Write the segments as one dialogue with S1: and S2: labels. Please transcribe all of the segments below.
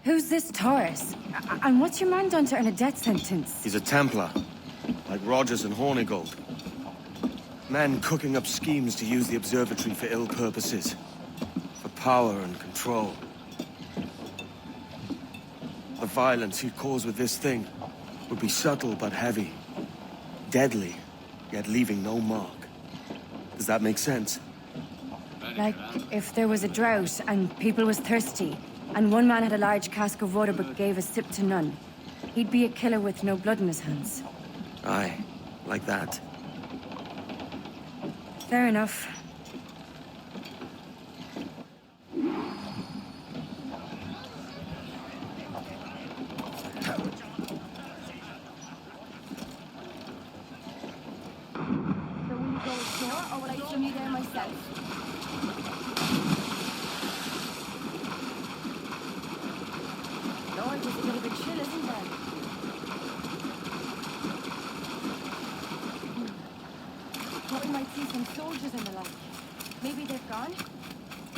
S1: Who's this Taurus? And what's your man done to earn a death sentence?
S2: He's a Templar, like Rogers and Hornigold. Men cooking up schemes to use the observatory for ill purposes. For power and control. The violence he'd cause with this thing would be subtle but heavy. Deadly, yet leaving no mark. Does that make sense?
S1: Like, if there was a drought and people was thirsty, and one man had a large cask of water but gave a sip to none, he'd be a killer with no blood in his hands.
S2: Aye, like that.
S1: Fair enough.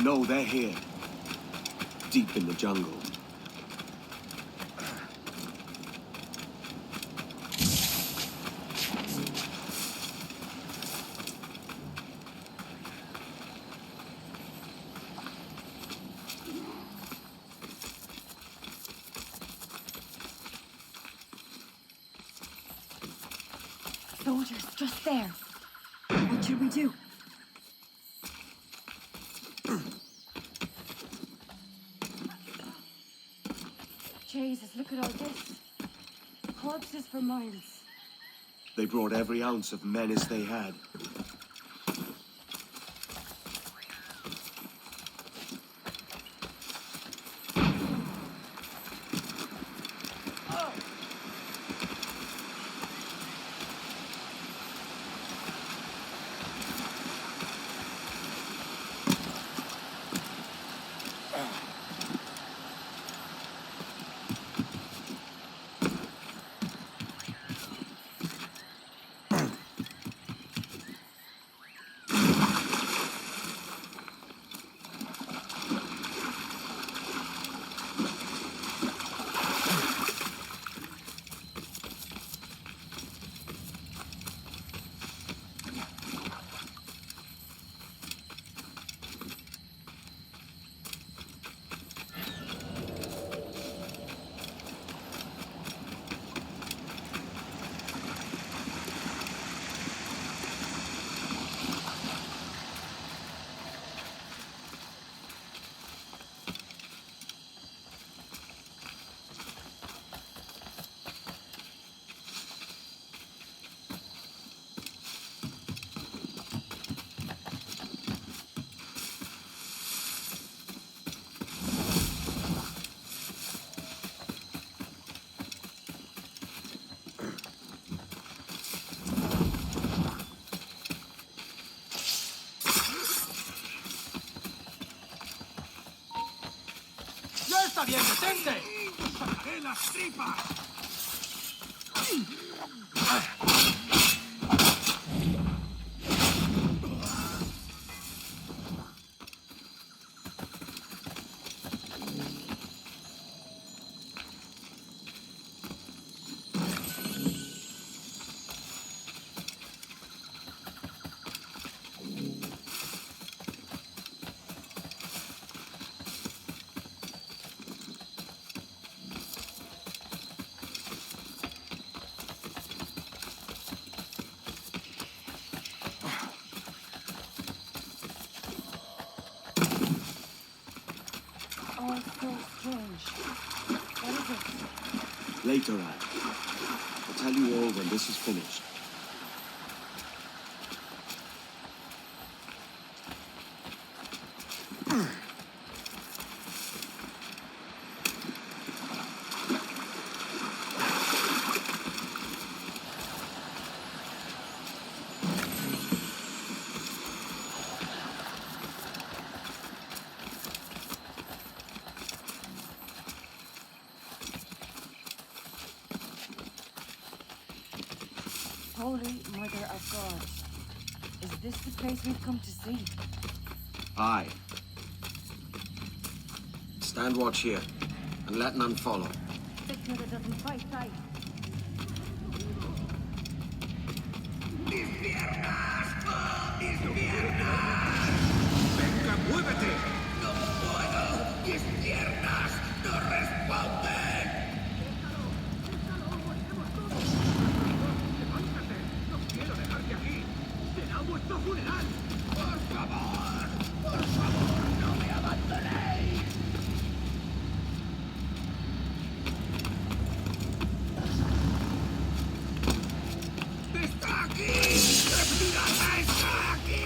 S2: No, they're here. Deep in the jungle.
S1: Soldiers, just there. What should we do? Jesus, look at all this. Corpses for miles.
S2: They brought every ounce of menace they had.
S3: ¡Está bien, detente! ¡Sacaré las tripas!
S2: Later, Anne. I'll tell you all when this is finished.
S1: Holy Mother of God. Is this the place we've come to see?
S4: Aye. Stand watch here, and let none follow.
S1: Signal that doesn't fight tight.
S3: ¡Venga, muévete!
S5: ¡No puedo! ¡Mis piernas no responden!
S3: ¡Levántate! ¡No quiero dejarte aquí! ¡Será vuestro funeral!
S5: Por favor, no me abandonéis.
S3: ¡Está aquí! ¡El pirata está aquí!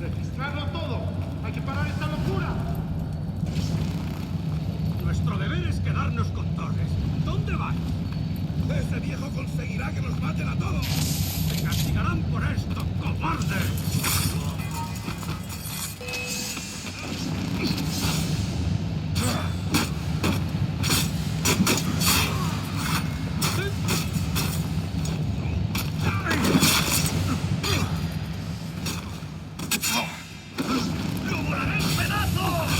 S3: ¡Registrarlo todo! ¡Hay que parar esta locura! Nuestro deber es quedarnos con Torres. ¿Dónde van?
S5: Ese viejo conseguirá que nos maten a todos.
S3: ¡Se castigarán por esto, cobardes!
S5: ¡Lo volaré en pedazos!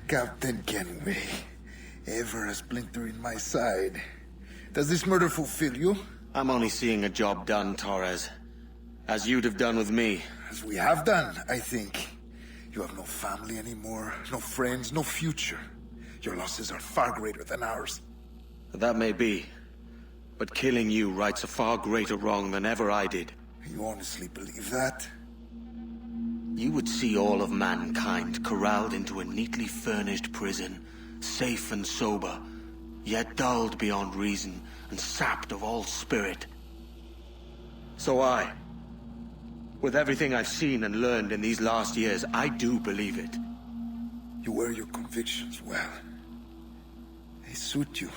S6: Captain Kenway, ever a splinter in my side. Does this murder fulfill you?
S2: I'm only seeing a job done, Torres. As you'd have done with me.
S6: As we have done, I think. You have no family anymore, no friends, no future. Your losses are far greater than ours.
S2: That may be. But killing you rights a far greater wrong than ever I did.
S6: You honestly believe that?
S2: You would see all of mankind corralled into a neatly furnished prison, safe and sober, yet dulled beyond reason and sapped of all spirit. So with everything I've seen and learned in these last years, I do believe it.
S6: You wear your convictions well. They suit you.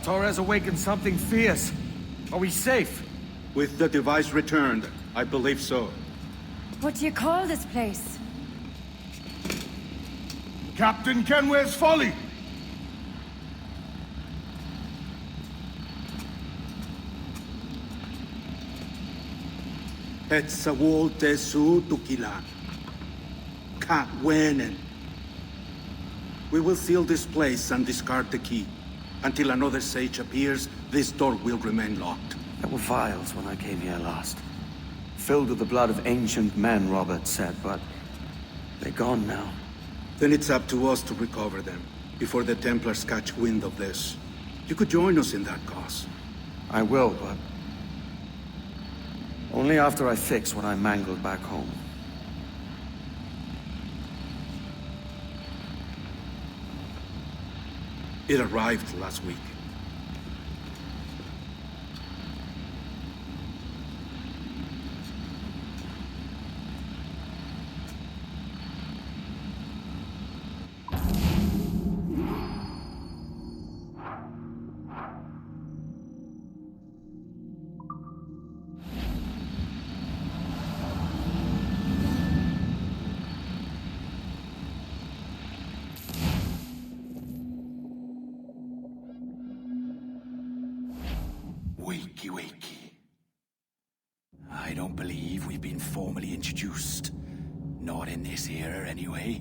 S2: Torres awakened something fierce. Are we safe?
S7: With the device returned, I believe so.
S1: What do you call this place?
S5: Captain Kenway's folly!
S7: Et sawol te su tukilan. Ka wenen. We will seal this place and discard the key. Until another sage appears, this door will remain locked.
S2: There were vials when I came here last. Filled with the blood of ancient men, Robert said, but they're gone now.
S7: Then it's up to us to recover them, before the Templars catch wind of this. You could join us in that cause.
S2: I will, but only after I fix what I mangled back home.
S7: It arrived last week.
S8: Wakey, wakey. I don't believe we've been formally introduced. Not in this era, anyway.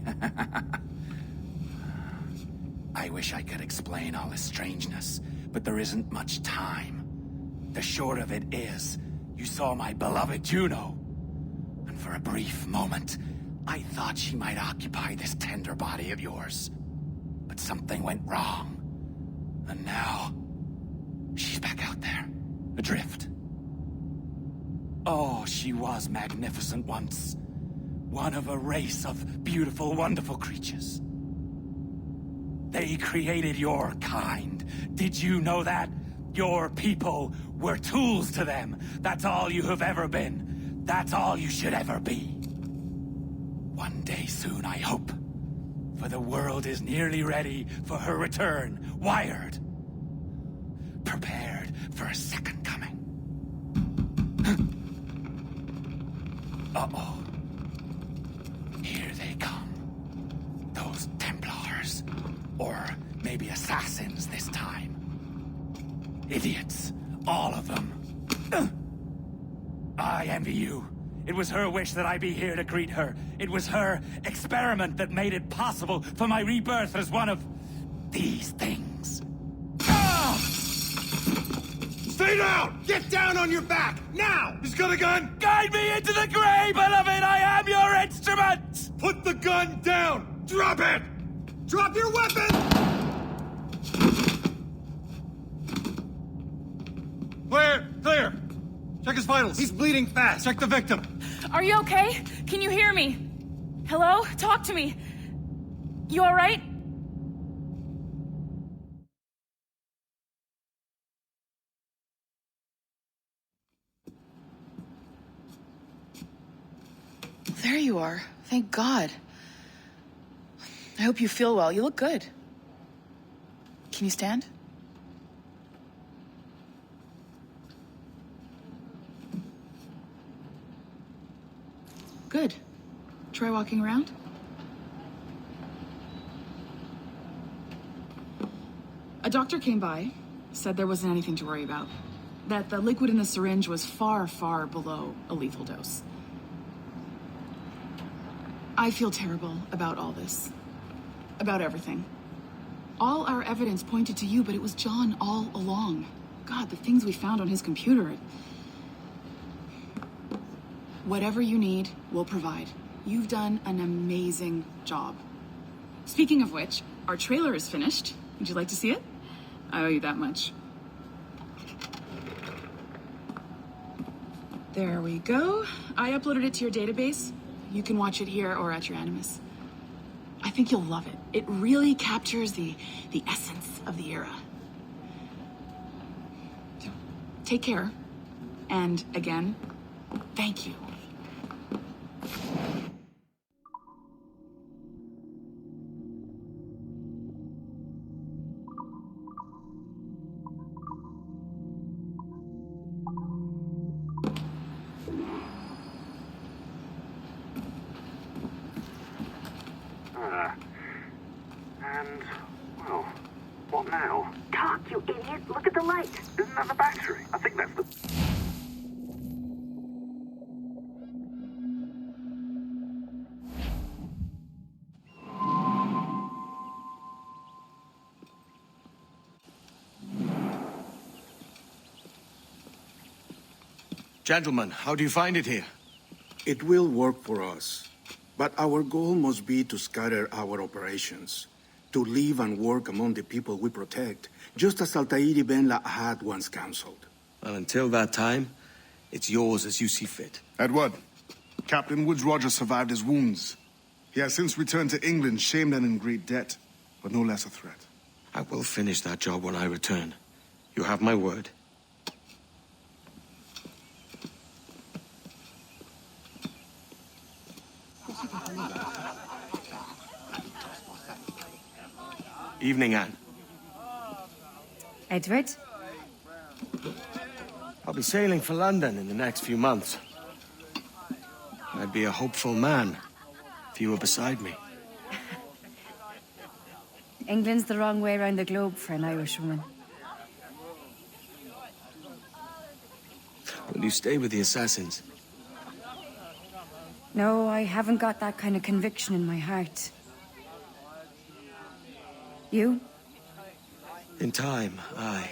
S8: I wish I could explain all the strangeness, but there isn't much time. The short of it is, you saw my beloved Juno. And for a brief moment, I thought she might occupy this tender body of yours. But something went wrong. And now, she's back out there. Adrift. Oh, she was magnificent once. One of a race of beautiful, wonderful creatures. They created your kind. Did you know that? Your people were tools to them. That's all you have ever been. That's all you should ever be. One day soon, I hope. For the world is nearly ready for her return. Wired. Prepared for a second coming. Uh-oh. Here they come. Those Templars. Or maybe assassins this time. Idiots. All of them. I envy you. It was her wish that I be here to greet her. It was her experiment that made it possible for my rebirth as one of these things.
S5: Stay down! Get down on your back! Now! He's got a gun!
S8: Guide me into the grave, beloved! I am your instrument!
S5: Put the gun down! Drop it! Drop your weapon! Clear! Clear! Check his vitals. He's bleeding fast. Check the victim.
S9: Are you okay? Can you hear me? Hello? Talk to me. You all right? There you are. Thank God. I hope you feel well. You look good. Can you stand? Good. Try walking around. A doctor came by. Said there wasn't anything to worry about. That the liquid in the syringe was far, far below a lethal dose. I feel terrible about all this. About everything. All our evidence pointed to you, but it was John all along. God, the things we found on his computer. Whatever you need, we'll provide. You've done an amazing job. Speaking of which, our trailer is finished. Would you like to see it? I owe you that much. There we go. I uploaded it to your database. You can watch it here or at your Animus. I think you'll love it. It really captures the essence of the era. So, take care. And again, thank you.
S10: And, well, what now? Talk, you idiot! Look at the light! Isn't that the battery? I think that's the...
S2: Gentlemen, how do you find it here?
S7: It will work for us. But our goal must be to scatter our operations. To live and work among the people we protect, just as Altair Ben had once counseled.
S2: Well, until that time, it's yours as you see fit.
S11: Edward, Captain Woods Rogers survived his wounds. He has since returned to England, shamed and in great debt, but no less a threat.
S2: I will finish that job when I return. You have my word. Evening, Anne.
S1: Edward?
S2: I'll be sailing for London in the next few months. I'd be a hopeful man if you were beside me.
S1: England's the wrong way around the globe for an Irishwoman.
S2: Will you stay with the assassins?
S1: No, I haven't got that kind of conviction in my heart. You?
S2: In time, aye.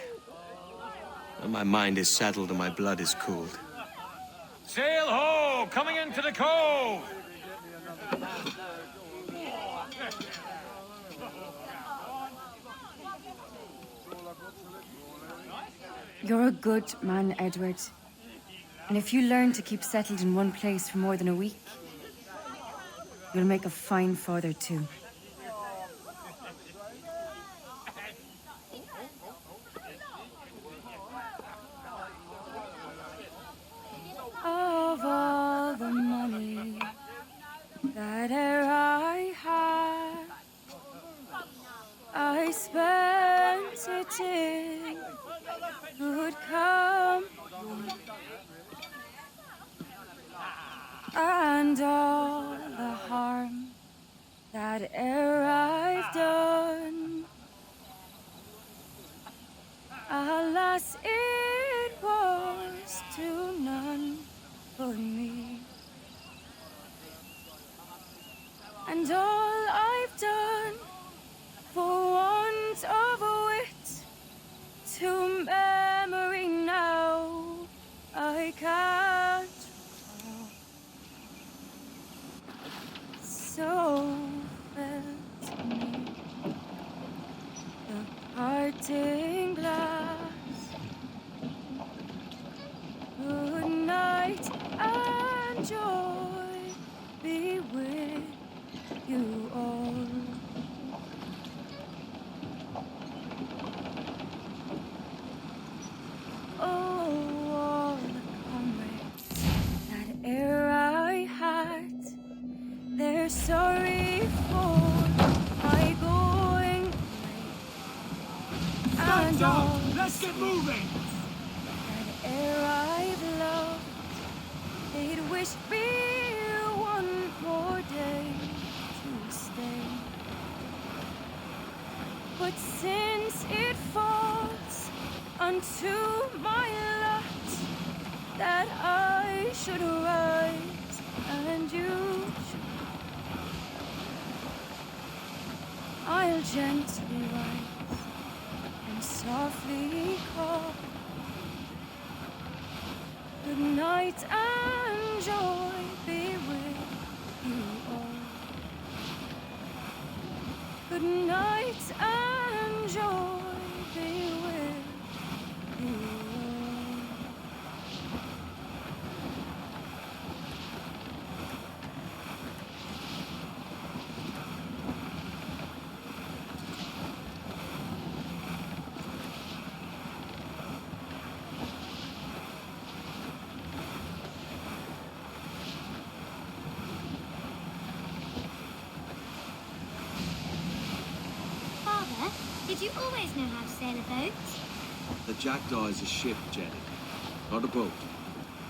S2: When my mind is settled and my blood is cooled.
S3: Sail ho! Coming into the cove!
S1: You're a good man, Edward. And if you learn to keep settled in one place for more than a week, you'll make a fine father too. Of all the money that e'er I had, I spent it in good company, and all the harm that e'er I've done, alas, it was to none but me. And all I've done for want of wit to memory now I can't recall. So felt me the parting glass. Good night and joy be with you all. Oh, all the comrades that e'er I had, they're sorry for my going away. And all
S3: Let's get moving!
S1: that e'er I've loved, they'd wish me one more day to stay. But since it falls unto my lot that I should rise and you should. I'll gently rise and softly call. Good night and joy be with you all. Good night and joy be with you all.
S12: Father, did you always know how to sail a boat?
S4: The Jackdaw is a ship, Jenny, not a boat.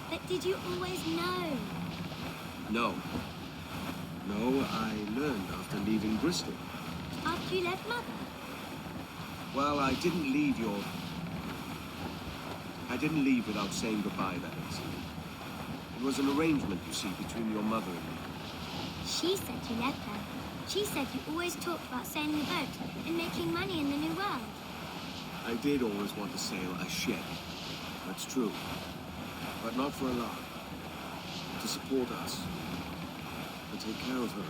S12: But did you always know?
S4: No. No, I learned after leaving Bristol.
S12: After you left Mother?
S4: Well, I didn't leave without saying goodbye, that is. It was an arrangement, you see, between your mother and me.
S12: She said you left her. She said you always talked about sailing a boat and making money in the New World.
S4: I did always want to sail a ship. That's true. But not for a lark. To support us. To take care of her.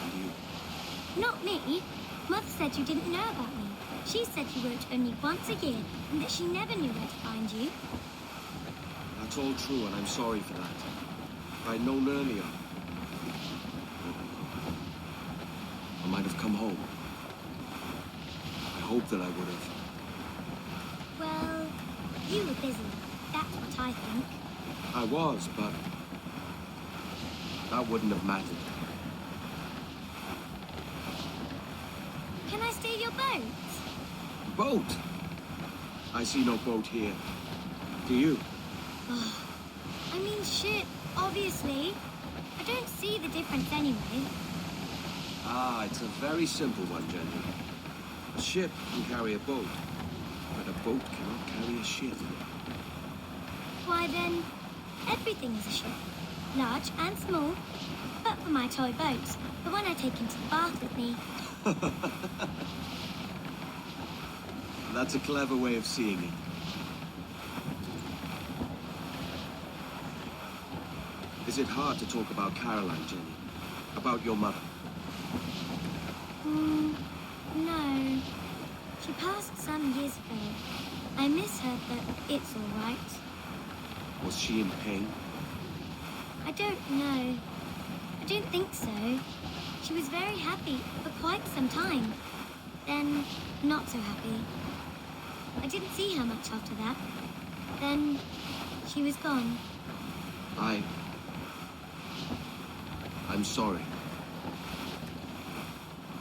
S4: And you.
S12: Not me. Mother said you didn't know about me. She said you wrote only once a year and that she never knew where to find you.
S4: That's all true, and I'm sorry for that. If I'd known earlier, I might have come home. I hope that I would have.
S12: Well, you were busy. That's what I think.
S4: I was, but that wouldn't have mattered.
S12: Can I steal your boat?
S4: Boat? I see no boat here. Do you?
S12: I mean ship, obviously. I don't see the difference anyway.
S4: Ah, it's a very simple one, Jenny. A ship can carry a boat, but a boat cannot carry a ship.
S12: Why then, everything is a ship. Large and small. But for my toy boat, the one I take into the bath with me.
S4: That's a clever way of seeing it. Is it hard to talk about Caroline, Jenny? About your mother?
S12: No. She passed some years ago. I miss her, but it's all right.
S4: Was she in pain?
S12: I don't know. I don't think so. She was very happy for quite some time. Then, not so happy. I didn't see her much after that. Then, she was gone.
S4: I'm sorry.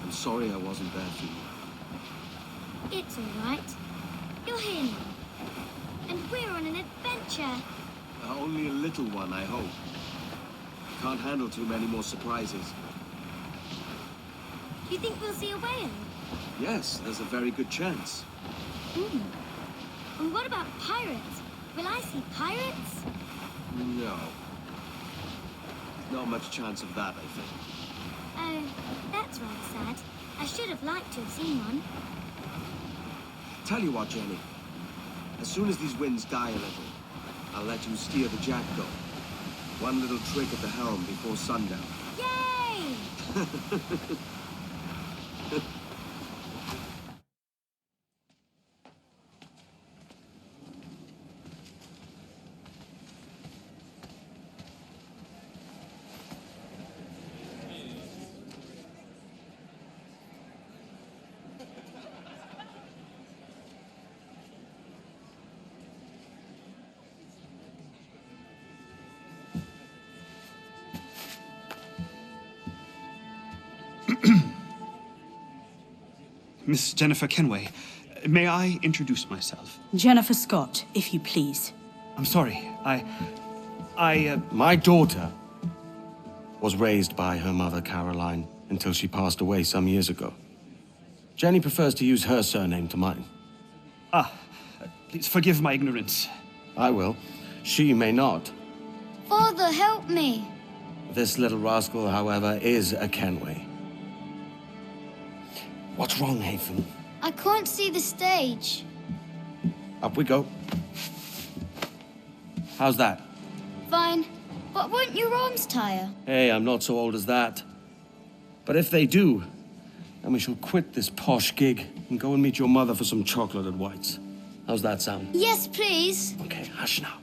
S4: I'm sorry I wasn't there for you.
S12: It's all right. You're here now. And we're on an adventure.
S4: Only a little one, I hope. Can't handle too many more surprises.
S12: Do you think we'll see a whale?
S4: Yes, there's a very good chance.
S12: And what about pirates? Will I see pirates?
S4: No. Not much chance of that, I think.
S12: Oh, that's rather sad. I should have liked to have seen one.
S4: Tell you what, Jenny. As soon as these winds die a little, I'll let you steer the Jackdaw. One little trick at the helm before sundown.
S12: Yay!
S13: Miss Jennifer Kenway, may I introduce myself?
S14: Jennifer Scott, if you please.
S13: I'm sorry,
S2: My daughter was raised by her mother, Caroline, until she passed away some years ago. Jenny prefers to use her surname to mine.
S13: Please forgive my ignorance.
S15: I will. She may not.
S12: Father, help me.
S15: This little rascal, however, is a Kenway. What's wrong, Hafen?
S12: I can't see the stage.
S15: Up we go. How's that?
S12: Fine. But won't your arms tire?
S15: Hey, I'm not so old as that. But if they do, then we shall quit this posh gig and go and meet your mother for some chocolate at White's. How's that sound?
S12: Yes, please.
S15: Okay, hush now.